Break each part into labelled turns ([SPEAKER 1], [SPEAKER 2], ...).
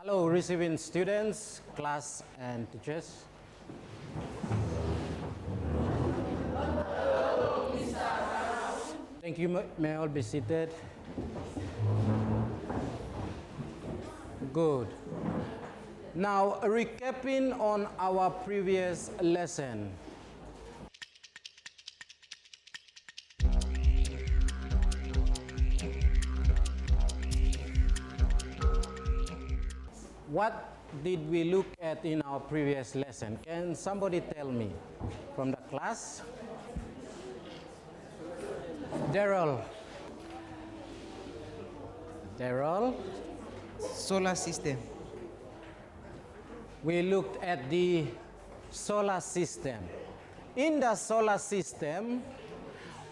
[SPEAKER 1] Hello, receiving students, class, and teachers. Thank you. May all be seated. Good. Now, recapping on our previous lesson. What did we look at in our previous lesson? Can somebody tell me from the class? Daryl.
[SPEAKER 2] Solar system.
[SPEAKER 1] We looked at the solar system. In the solar system,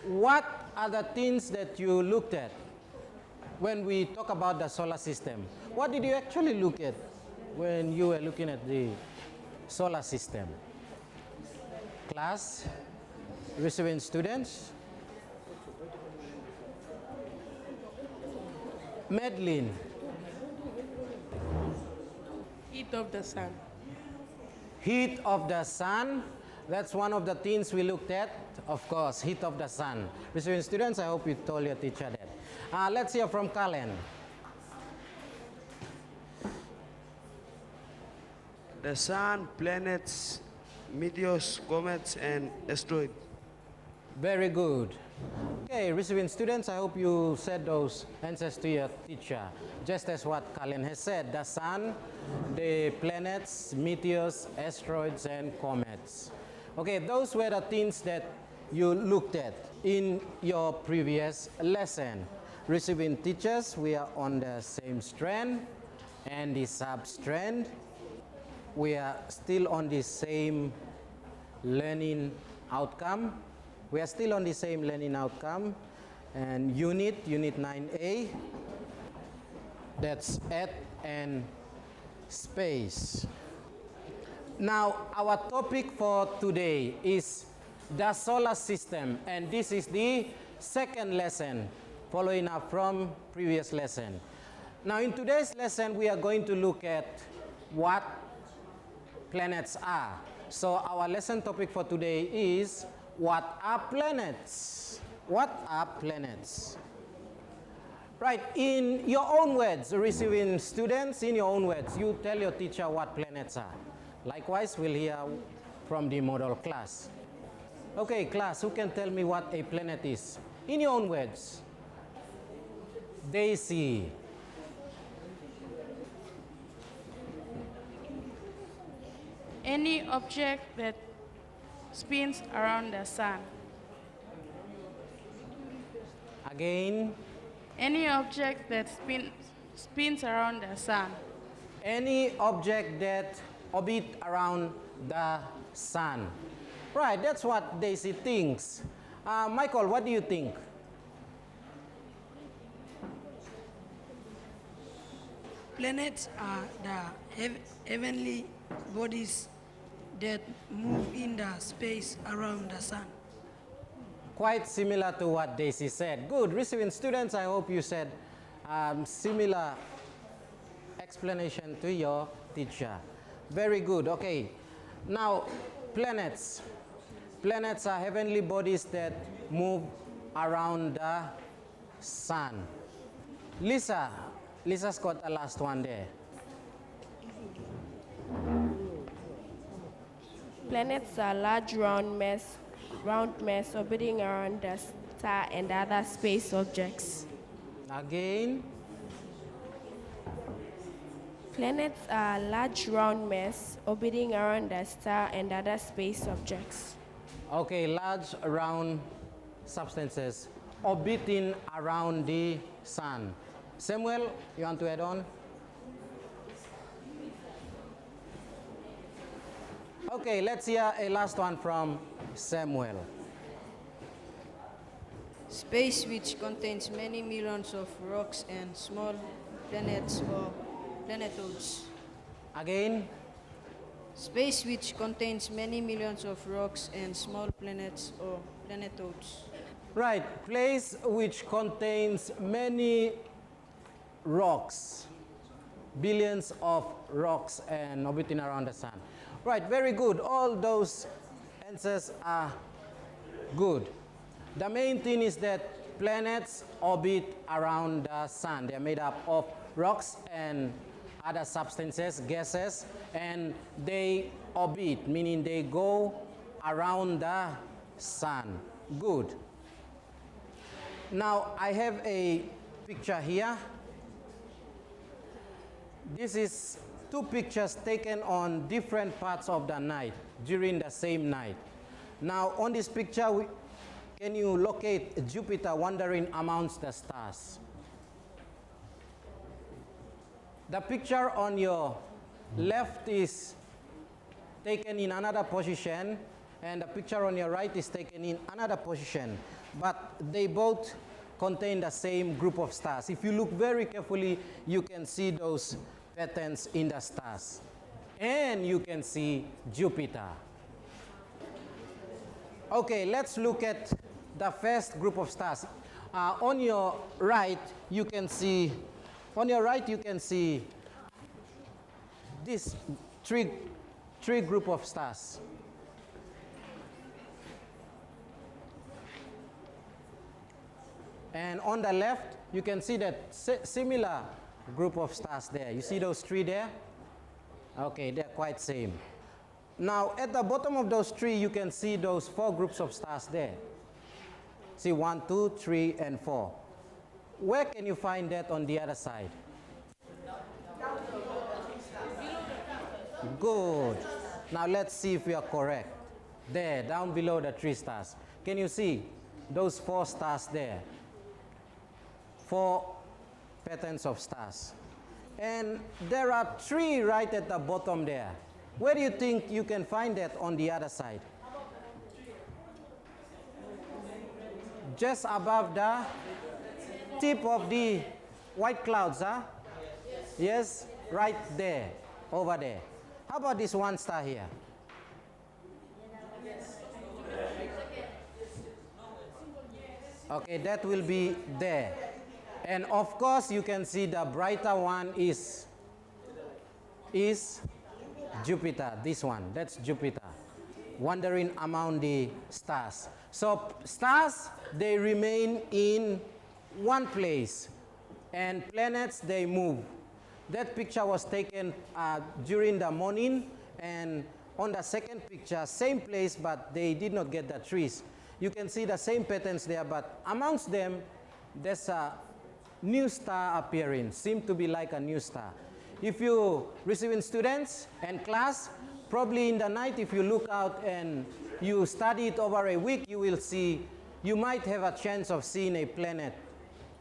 [SPEAKER 1] what are the things that you looked at when we talk about the solar system? What did you actually look at when you were looking at the solar system? Class, receiving students. Madeline.
[SPEAKER 3] Heat of the sun.
[SPEAKER 1] Heat of the sun. That's one of the things we looked at. Of course, heat of the sun. Receiving students, I hope you told your teacher that. Let's hear from Kalen.
[SPEAKER 4] The sun, planets, meteors, comets, and asteroids.
[SPEAKER 1] Very good. Okay, receiving students, I hope you said those answers to your teacher. Just as what Kalen has said, the sun, the planets, meteors, asteroids, and comets. Okay, those were the things that you looked at in your previous lesson. Receiving teachers, we are on the same strand and the sub-strand. We are still on the same learning outcome. We are still on the same learning outcome. And unit 9A, that's Earth and space. Now, our topic for today is the solar system, and this is the second lesson following up from previous lesson. Now, in today's lesson, we are going to look at what planets are. So, our lesson topic for today is what are planets? What are planets? Right, in your own words, receiving students, in your own words, you tell your teacher what planets are. Likewise, we'll hear from the model class. Okay, class, who can tell me what a planet is? In your own words. Daisy.
[SPEAKER 3] Any object that spins around the sun.
[SPEAKER 1] Again.
[SPEAKER 3] Any object that spins around the sun.
[SPEAKER 1] Any object that orbit around the sun. Right, that's what Daisy thinks. Michael, what do you think?
[SPEAKER 5] Planets are the heavenly bodies that move in the space around the sun.
[SPEAKER 1] Quite similar to what Daisy said. Good. Receiving students, I hope you said similar explanation to your teacher. Very good. Okay. Now, planets. Planets are heavenly bodies that move around the sun. Lisa's got a last one there.
[SPEAKER 6] Planets are large round mass orbiting around the star and other space objects.
[SPEAKER 1] Again.
[SPEAKER 6] Planets are large round mass orbiting around the star and other space objects.
[SPEAKER 1] Okay, large round substances orbiting around the sun. Samuel, you want to add on? Okay, let's hear a last one from Samuel.
[SPEAKER 7] Space, which contains many millions of rocks and small planets or planetoids.
[SPEAKER 1] Again.
[SPEAKER 7] Space, which contains many millions of rocks and small planets or planetoids.
[SPEAKER 1] Right, place which contains many rocks, billions of rocks and orbiting around the sun. Right, very good. All those answers are good. The main thing is that planets orbit around the sun. They are made up of rocks and other substances, gases, and they orbit, meaning they go around the sun. Good. Now, I have a picture here. This is two pictures taken on different parts of the night, during the same night. Now, on this picture, can you locate Jupiter wandering amongst the stars? The picture on your left is taken in another position, and the picture on your right is taken in another position. But they both contain the same group of stars. If you look very carefully, you can see those patterns in the stars. And you can see Jupiter. Okay, let's look at the first group of stars. On your right, you can see this three group of stars. And on the left, you can see that similar group of stars there. You see those three there? Okay, they're quite same. Now, at the bottom of those three, you can see those four groups of stars there. See, 1, 2, 3, and 4. Where can you find that on the other side? Good. Now, let's see if we are correct. There, down below the 3 stars. Can you see those 4 stars there? 4 patterns of stars. And there are 3 right at the bottom there. Where do you think you can find that on the other side? Just above the tip of the white clouds, huh? Yes, right there, over there. How about this 1 star here? Okay, that will be there. And of course, you can see the brighter one is Jupiter. This one, that's Jupiter, wandering among the stars. So stars, they remain in one place, and planets, they move. That picture was taken during the morning, and on the second picture, same place, but they did not get the trees. You can see the same patterns there, but amongst them, there's a new star appearing, seem to be like a new star. If you receiving students and class, probably in the night, if you look out and you study it over a week, you will see, you might have a chance of seeing a planet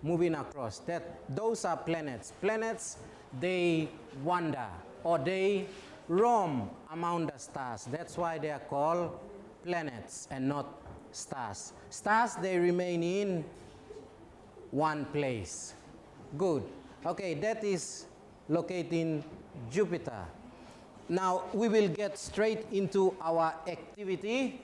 [SPEAKER 1] moving across. Those are planets. Planets, they wander or they roam among the stars. That's why they are called planets and not stars. Stars, they remain in one place. Good. Okay, that is locating Jupiter. Now we will get straight into our activity.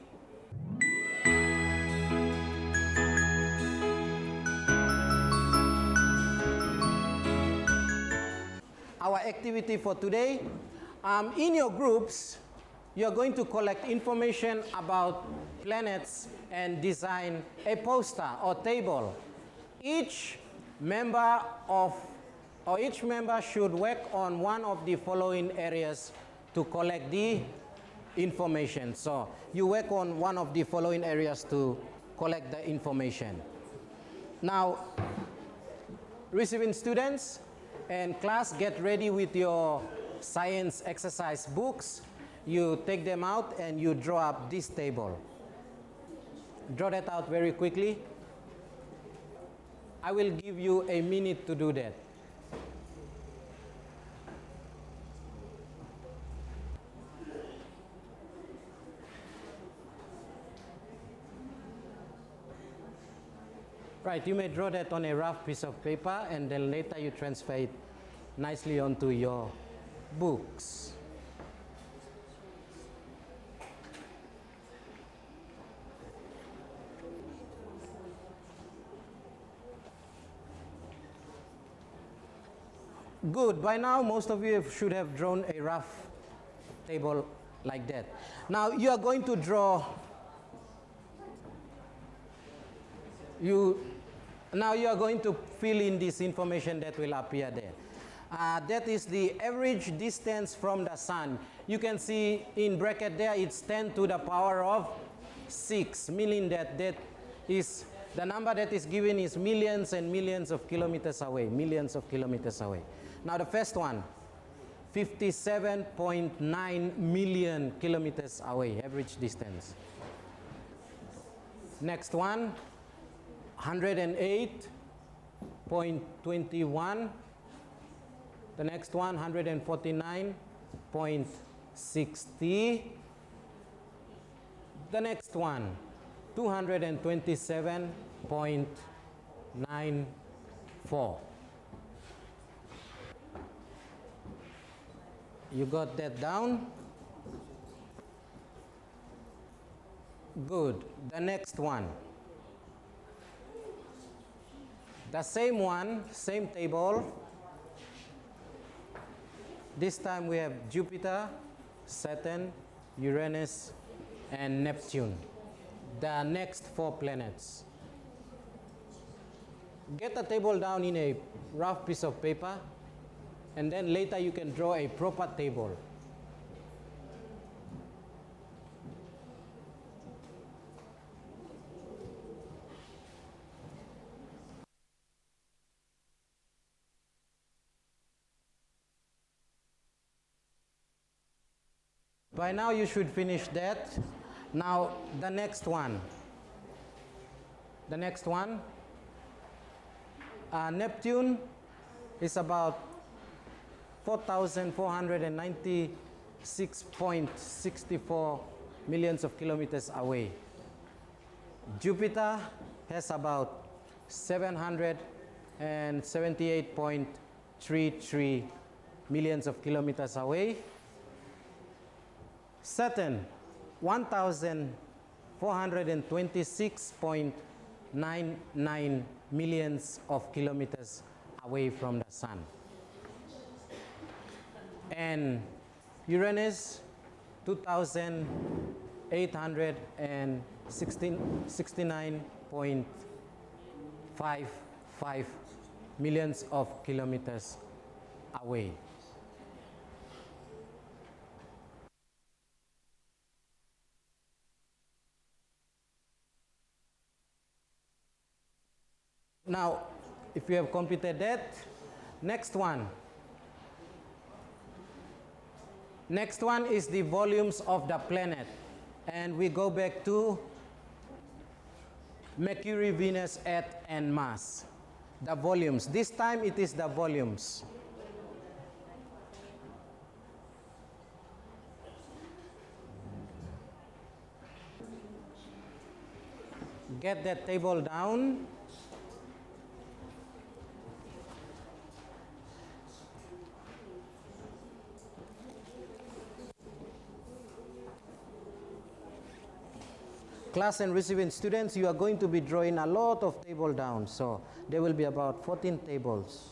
[SPEAKER 1] Our activity for today, in your groups, you're going to collect information about planets and design a poster or table. Each member should work on one of the following areas to collect the information. So you work on one of the following areas to collect the information. Now, receiving students and class, get ready with your science exercise books. You take them out and you draw up this table. Draw that out very quickly. I will give you a minute to do that. Right, you may draw that on a rough piece of paper and then later you transfer it nicely onto your books. Good. By now, most of you should have drawn a rough table like that. Now, you are going to draw. Now you are going to fill in this information that will appear there. That is the average distance from the sun. You can see in bracket there, it's 10 to the power of 6, meaning that is the number that is given is millions and millions of kilometers away, millions of kilometers away. Now the first one, 57.9 million kilometers away, average distance. Next one, 108.21. The next one, 149.60. The next one, 227.94. You got that down? Good. The next one. The same one, same table. This time we have Jupiter, Saturn, Uranus, and Neptune. The next 4 planets. Get the table down in a rough piece of paper, and then later you can draw a proper table. By now you should finish that. Now the next one. The next one. Neptune is about 4,496.64 millions of kilometers away. Jupiter has about 778.33 millions of kilometers away. Saturn, 1,426.99 millions of kilometers away from the sun. And Uranus, 2,869.55 millions of kilometers away. Now, if you have completed that, next one. Next one is the volumes of the planet. And we go back to Mercury, Venus, Earth, and Mars. The volumes. This time it is the volumes. Get that table down. Class and receiving students, you are going to be drawing a lot of table down. So there will be about 14 tables.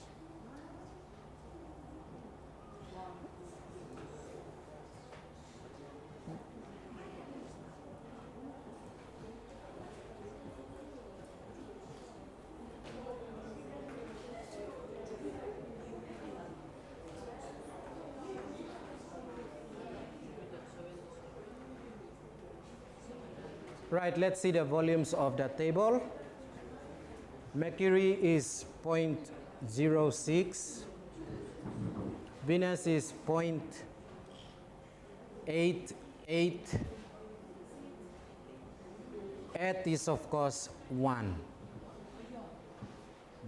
[SPEAKER 1] Right, let's see the volumes of the table. Mercury is 0.06. Venus is 0.88. Earth is, of course, 1.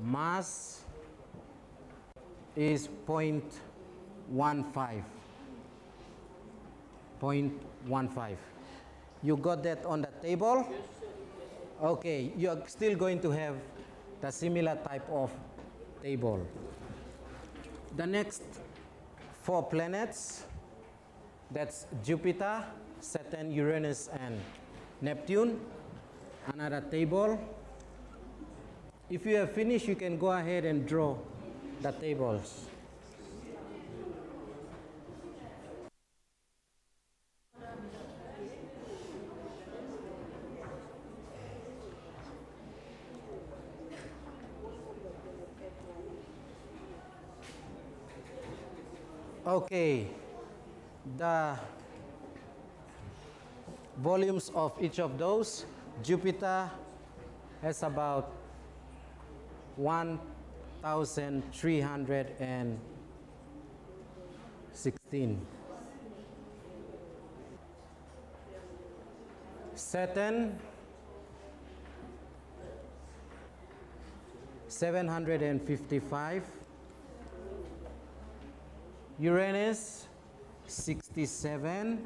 [SPEAKER 1] Mars is 0.15. 0.15. You got that on the table? Okay, you are still going to have the similar type of table. The next 4 planets, that's Jupiter, Saturn, Uranus, and Neptune. Another table. If you have finished, you can go ahead and draw the tables. Okay, the volumes of each of those. Jupiter has about 1,316. Saturn 755. Uranus 67.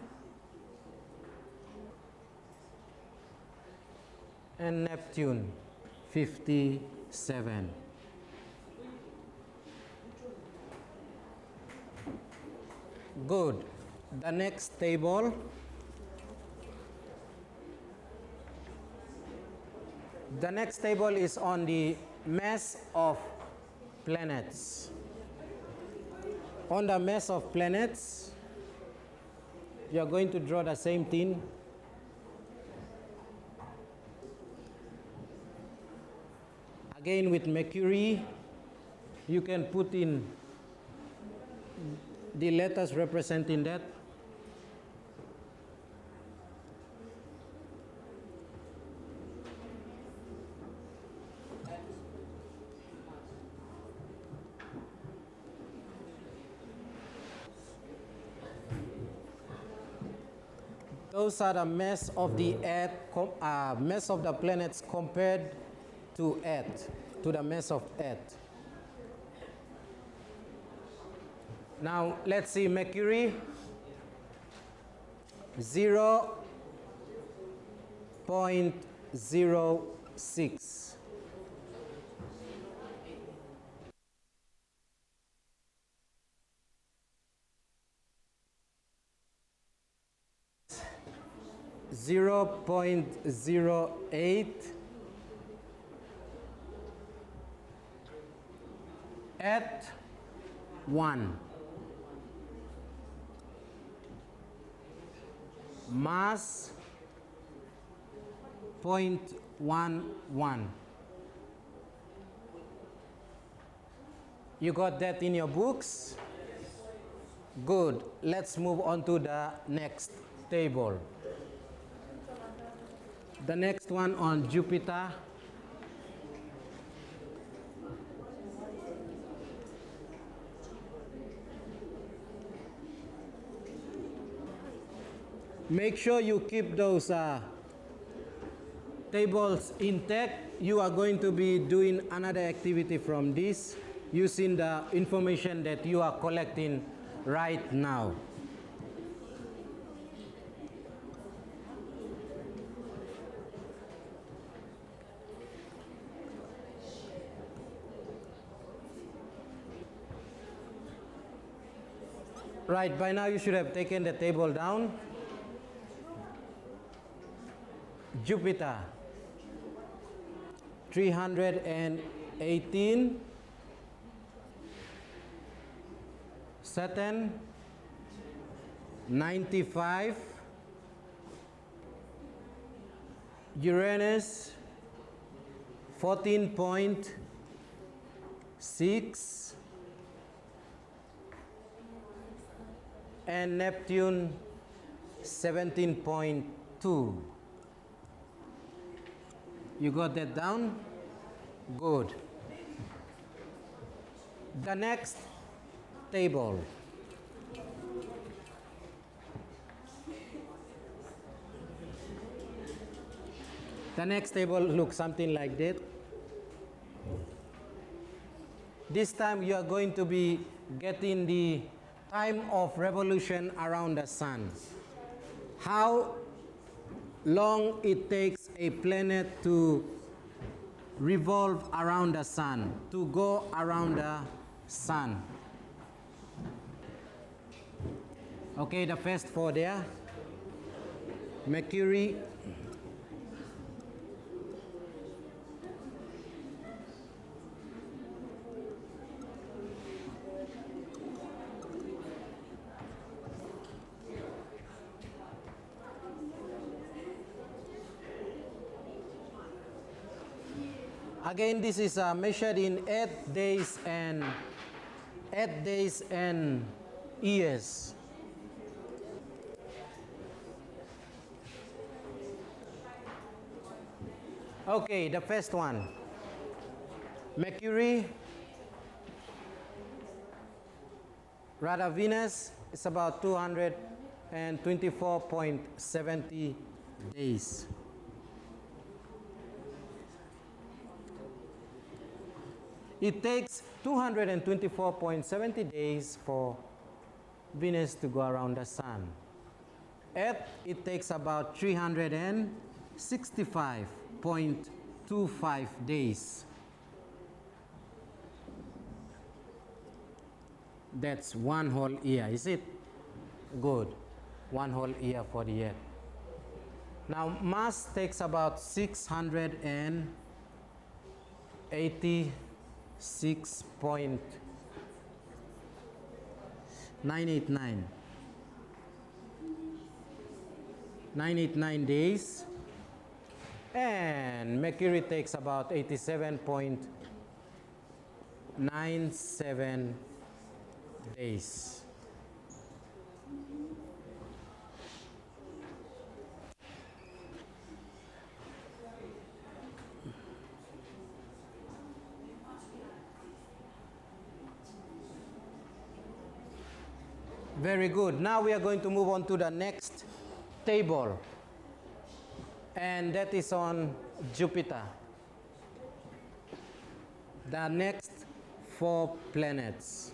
[SPEAKER 1] And Neptune 57. Good. The next table. The next table is on the mass of planets. On the mass of planets, you are going to draw the same thing. Again with Mercury, you can put in the letters representing that. Those are the mass of the Earth, mass of the planets compared to Earth, to the mass of Earth. Now let's see Mercury. 0.06. Zero point 0.08 at 1. Mass 0.11. You got that in your books? Good. Let's move on to the next table. The next one on Jupiter. Make sure you keep those tables intact. You are going to be doing another activity from this using the information that you are collecting right now. Right, by now you should have taken the table down. Jupiter, 318. Saturn, 95. Uranus, 14.6. And Neptune, 17.2. You got that down? Good. The next table. The next table looks something like that. This time you are going to be getting the time of revolution around the sun. How long it takes a planet to revolve around the sun, to go around the sun. Okay, the first four there. Mercury, again, this is measured in 8 days and years. Okay, the first one. Mercury, rather Venus, is about 224.70 days. It takes 224.70 days for Venus to go around the Sun. Earth, it takes about 365.25 days. That's one whole year, is it? Good. One whole year for the Earth. Now, Mars takes about 686.989 days. And Mercury takes about 87.97 days. Very good. Now we are going to move on to the next table. And that is on Jupiter. The next 4 planets.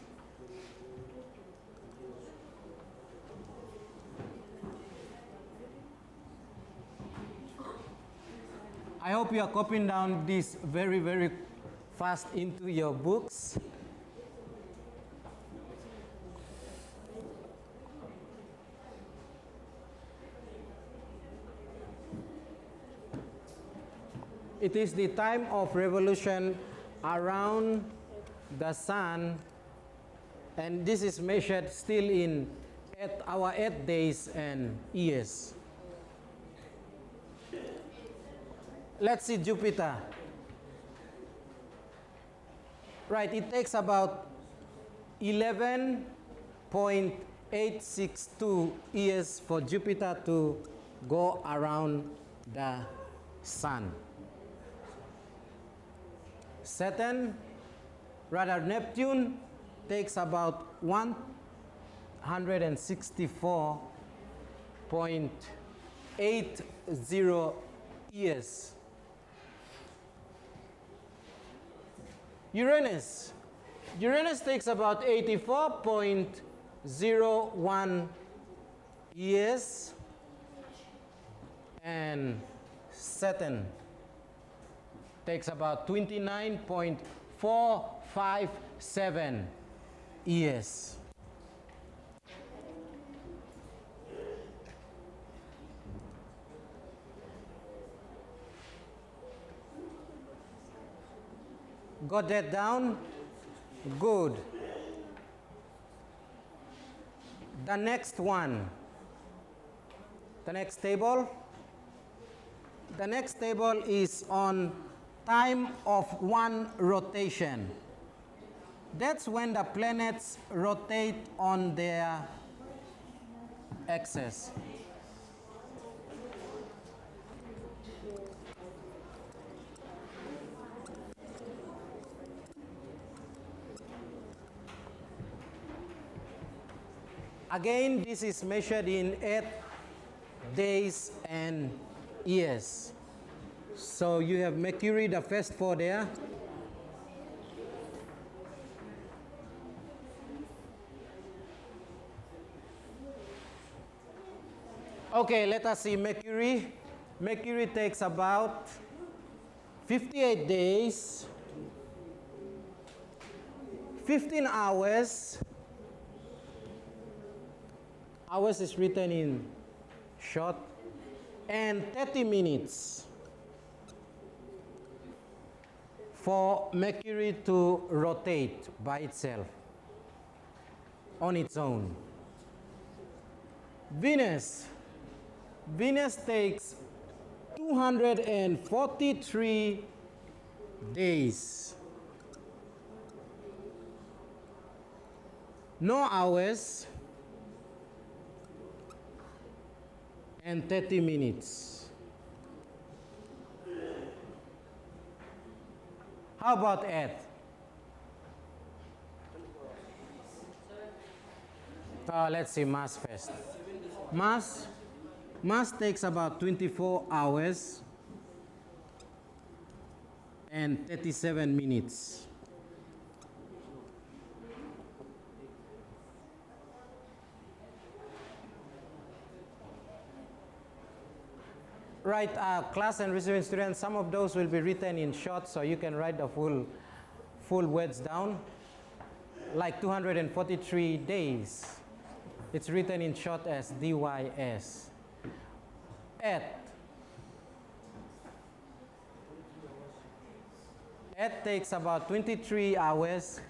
[SPEAKER 1] I hope you are copying down this very, very fast into your books. It is the time of revolution around the Sun, and this is measured still in our Earth days and years. Let's see Jupiter. Right, it takes about 11.862 years for Jupiter to go around the Sun. Saturn, rather Neptune, takes about 164.80 years. Uranus takes about 84.01 years. And Saturn takes about 29.457 years. Got that down? Good. The next one. The next table. The next table is on time of one rotation. That's when the planets rotate on their axis. Again, this is measured in Earth days and years. So you have Mercury, the first 4 there. Okay, let us see Mercury. Mercury takes about 58 days, 15 hours. Hours is written in short, and 30 minutes for Mercury to rotate by itself, on its own. Venus takes 243 days. No hours. and 30 minutes. How about Earth? Let's see Mars first. Mars takes about 24 hours and 37 minutes. Right, class and receiving students, some of those will be written in short, so you can write the full words down. Like 243 days. It's written in short as DYS. Earth. Earth takes about 23 hours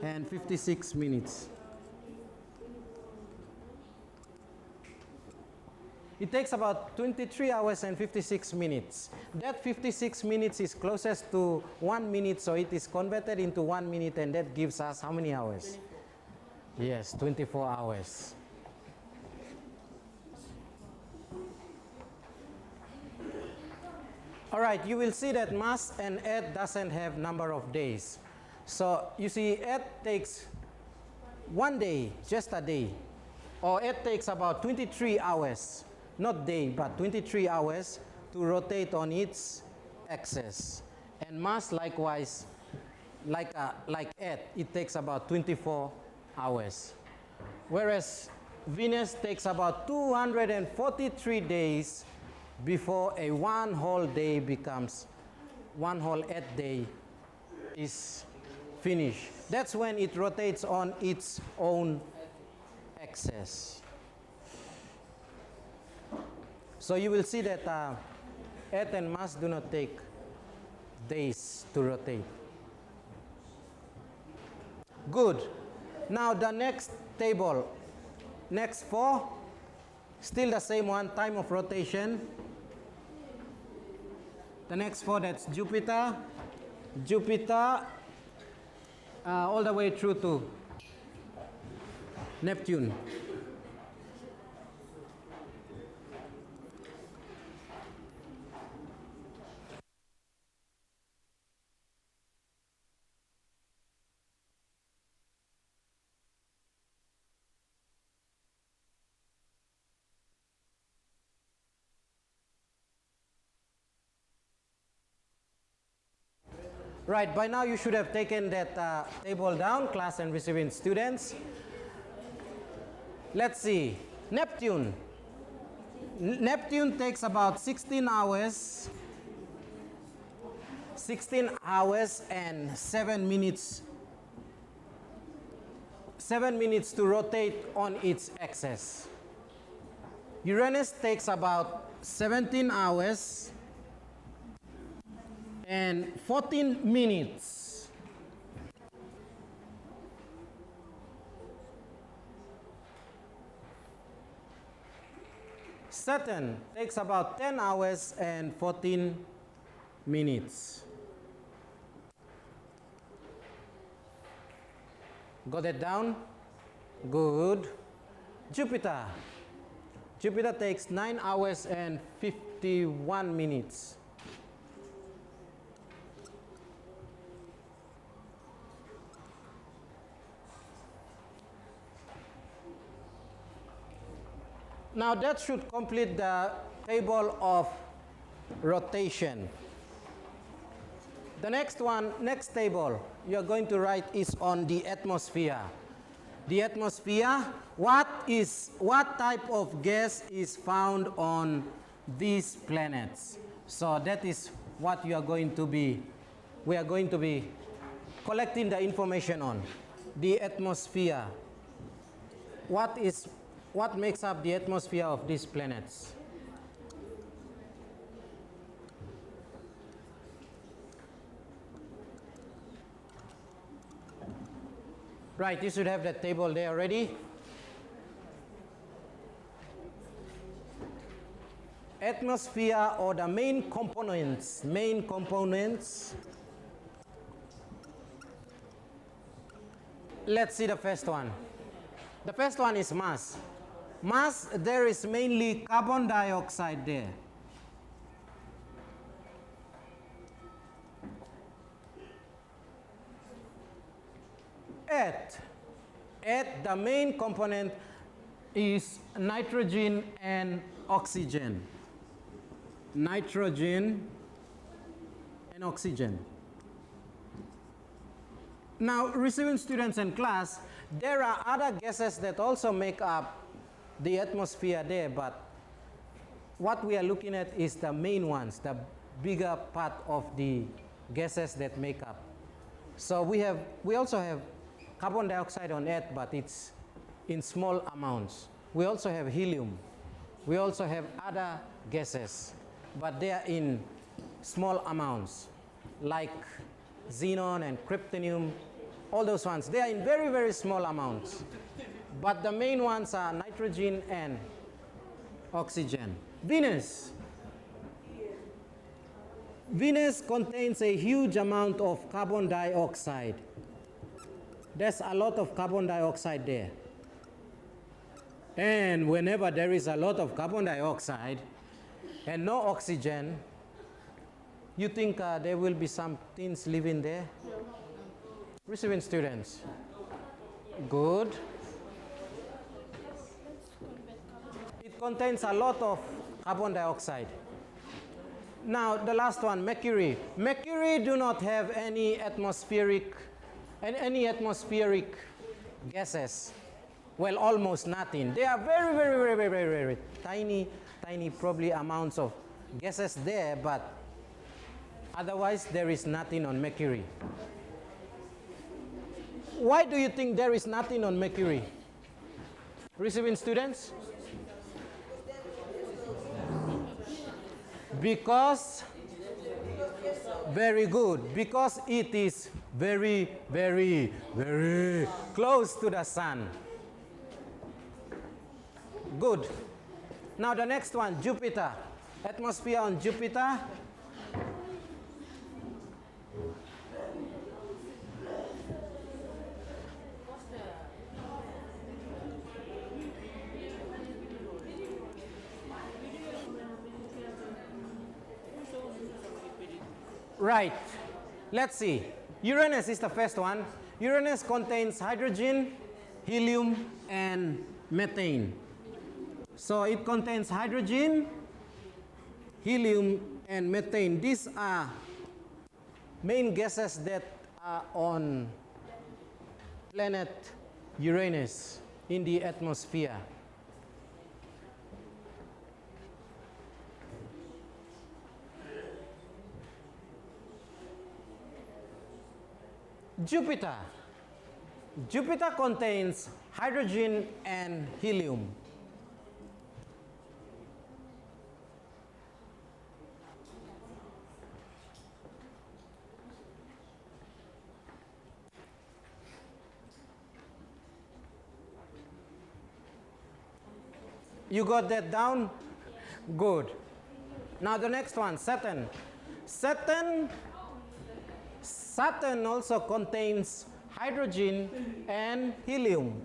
[SPEAKER 1] and 56 minutes. It takes about 23 hours and 56 minutes. That 56 minutes is closest to 1 minute, so it is converted into 1 minute, and that gives us how many hours? 24. Yes, 24 hours. All right, you will see that Mars and Earth doesn't have number of days. So you see, Earth takes 1 day, just a day. Or Earth takes about 23 hours. Not day, but 23 hours to rotate on its axis. And Mars, likewise, like Earth, it takes about 24 hours. Whereas Venus takes about 243 days before a one whole day becomes, one whole Earth day is finished. That's when it rotates on its own axis. So you will see that Earth and Mars do not take days to rotate. Good. Now the next table, next 4, still the same one, time of rotation. The next 4, that's Jupiter, all the way through to Neptune. Right, by now you should have taken that table down, class and receiving students. Let's see, Neptune. Neptune takes about 16 hours and 7 minutes. 7 minutes to rotate on its axis. Uranus takes about 17 hours and 14 minutes. Saturn takes about 10 hours and 14 minutes. Got it down? Good. Jupiter. Jupiter takes 9 hours and 51 minutes. Now that should complete the table of rotation. The next one, next table you're going to write is on the atmosphere. The atmosphere, what type of gas is found on these planets? So that is what we are going to be collecting the information on. The atmosphere. What makes up the atmosphere of these planets? Right, you should have that table there already. Atmosphere, or the main components. Let's see the first one. The first one is mass. Mass, there is mainly carbon dioxide there. Earth, the main component is nitrogen and oxygen. Nitrogen and oxygen. Now, receiving students in class, there are other gases that also make up the atmosphere there, but what we are looking at is the main ones, the bigger part of the gases that make up. So we also have carbon dioxide on Earth, but it's in small amounts. We also have helium. We also have other gases, but they are in small amounts, like xenon and kryptonium, all those ones. They are in very, very small amounts. But the main ones are nitrogen and oxygen. Venus. Venus contains a huge amount of carbon dioxide. There's a lot of carbon dioxide there. And whenever there is a lot of carbon dioxide and no oxygen, you think there will be some things living there? Receiving students. Good. It contains a lot of carbon dioxide. Now, the last one, Mercury. Mercury do not have any atmospheric gases. Well, almost nothing. They are very, very, very, very, very, very tiny probably amounts of gases there, but otherwise there is nothing on Mercury. Why do you think there is nothing on Mercury? Receiving students? Because, very good, because it is very, very, very close to the sun. Good. Now the next one, Jupiter. Atmosphere on Jupiter. Right. Let's see. Uranus is the first one. Uranus contains hydrogen, helium, and methane. So it contains hydrogen, helium, and methane. These are main gases that are on planet Uranus in the atmosphere. Jupiter. Jupiter contains hydrogen and helium. You got that down? Good. Now the next one, Saturn. Saturn also contains hydrogen and helium.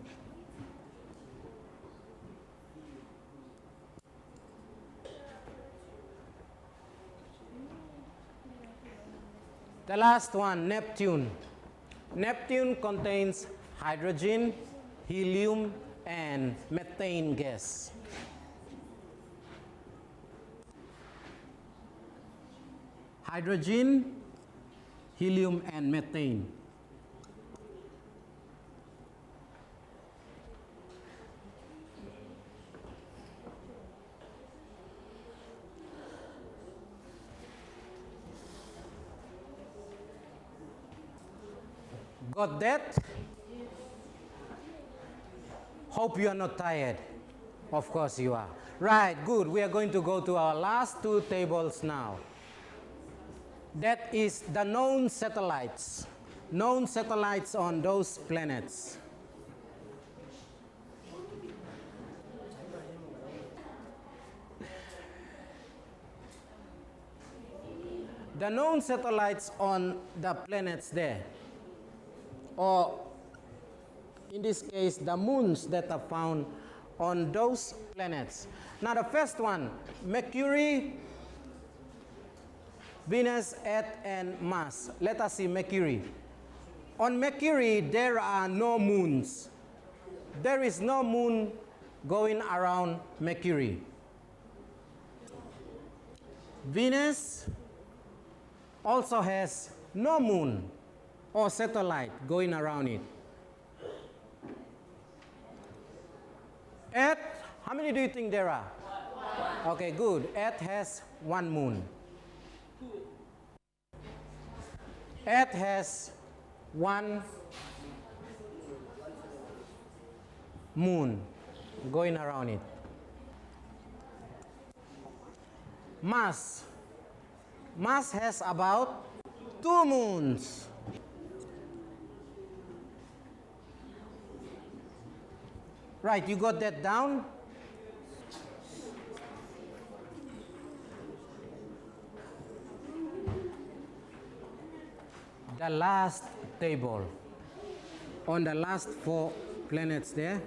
[SPEAKER 1] The last one, Neptune. Neptune contains hydrogen, helium, and methane gas. Hydrogen, helium, and methane. Got that? Hope you are not tired. Of course you are. Right, good. We are going to go to our last two tables now. That is the known satellites. Known satellites on those planets. The known satellites on the planets there, or in this case, the moons that are found on those planets. Now the first one, Mercury, Venus, Earth, and Mars. Let us see Mercury. On Mercury, there are no moons. There is no moon going around Mercury. Venus also has no moon or satellite going around it. Earth, how many do you think there are? Okay, good. Earth has one moon. Earth has one moon going around it. Mars. Mars has about 2 moons. Right, you got that down? The last table, on the last 4 planets there.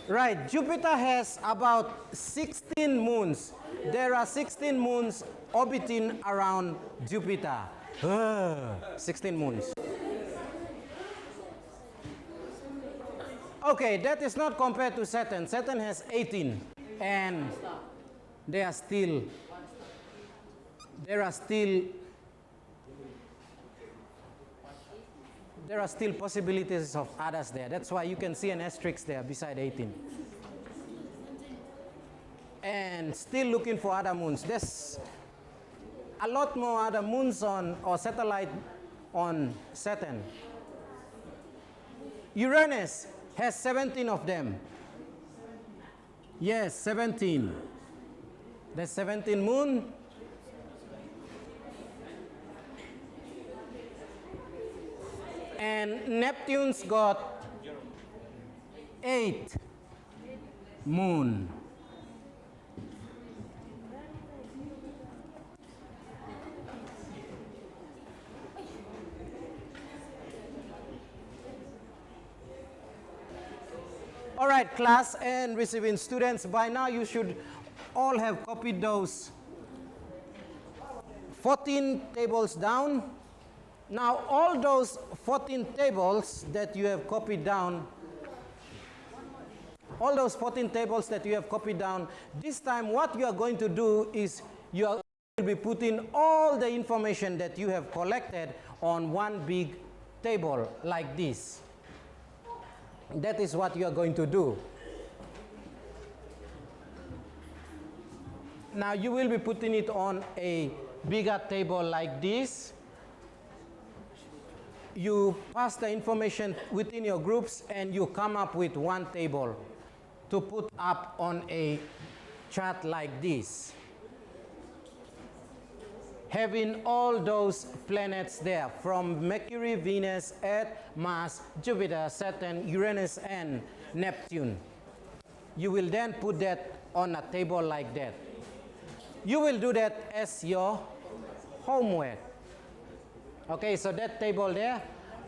[SPEAKER 1] Right, Jupiter has about 16 moons. There are 16 moons orbiting around Jupiter. 16 moons. Okay, that is not compared to Saturn. Saturn has 18, and there are still possibilities of others there. That's why you can see an asterisk there beside 18. And still looking for other moons. There's a lot more other moons on or satellite on Saturn. Uranus has 17 of them. Yes, 17. There's 17 moon. And Neptune's got 8 moon. All right, class and receiving students, by now you should all have copied those 14 tables down. Now, all those 14 tables that you have copied down, this time what you are going to do is you are going to be putting all the information that you have collected on one big table like this. That is what you are going to do. Now you will be putting it on a bigger table like this. You pass the information within your groups and you come up with one table to put up on a chart like this, having all those planets there from Mercury, Venus, Earth, Mars, Jupiter, Saturn, Uranus, and Neptune. You will then put that on a table like that. You will do that as your homework. Okay, so that table there,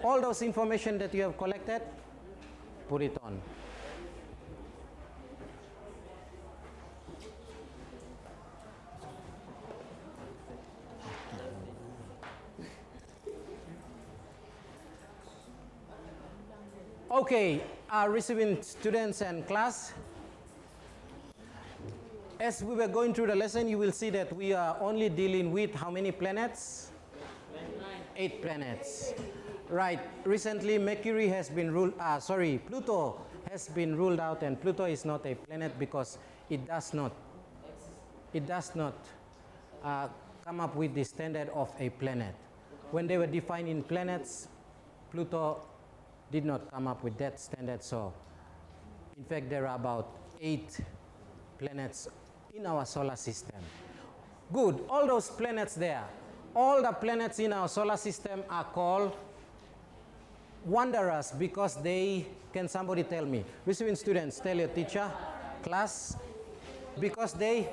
[SPEAKER 1] all those information that you have collected, put it on. Okay, receiving students and class, as we were going through the lesson, you will see that we are only dealing with how many planets? 8 planets. Right, recently Mercury has been Pluto has been ruled out, and Pluto is not a planet because it does not come up with the standard of a planet. When they were defining planets, Pluto did not come up with that standard. So in fact there are about 8 planets in our solar system. Good, all those planets there, all the planets in our solar system are called wanderers because they, can somebody tell me? Receiving students, tell your teacher, class, because they,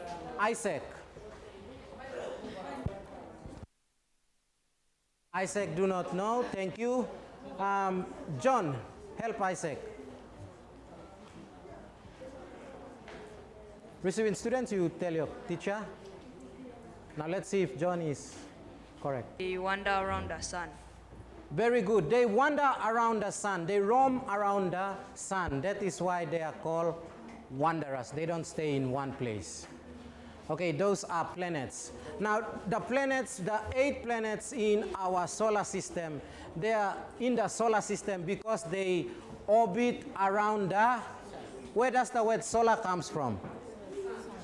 [SPEAKER 1] Isaac do not know. Thank you. John, help Isaac. Receiving students, you tell your teacher. Now let's see if John is correct.
[SPEAKER 2] They wander around the sun.
[SPEAKER 1] Very good. They wander around the sun. They roam around the sun. That is why they are called wanderers. They don't stay in one place. Okay, those are planets. Now, the planets, the 8 planets in our solar system, they are in the solar system because they orbit around the... Where does the word solar comes from?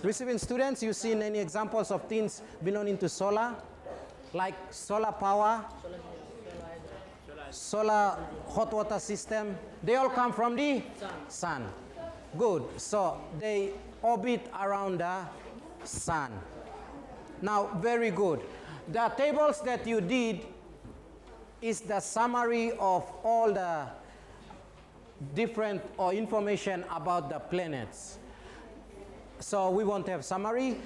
[SPEAKER 1] Receiving students, you seen any examples of things belonging to solar? Like solar power, solar hot water system. They all come from the sun. Good. So they orbit around the sun. Now, very good. The tables that you did is the summary of all the different or information about the planets. So we won't have summary.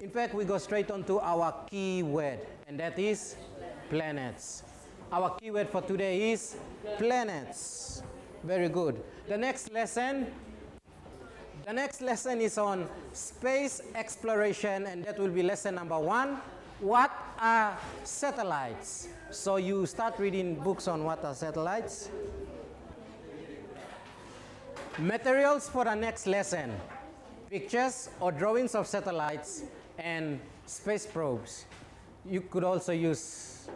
[SPEAKER 1] In fact, we go straight on to our key word, and that is planets. Our key word for today is planets. Very good. The next lesson is on space exploration, and that will be lesson number 1. What are satellites? So you start reading books on what are satellites. Materials for the next lesson: pictures or drawings of satellites and space probes. You could also use,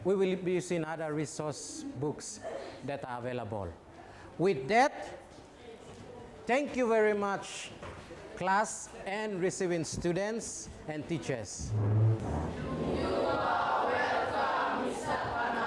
[SPEAKER 1] we will be using other resource books that are available. With that, thank you very much, class and receiving students and teachers.
[SPEAKER 6] You are welcome, Mr. Pana.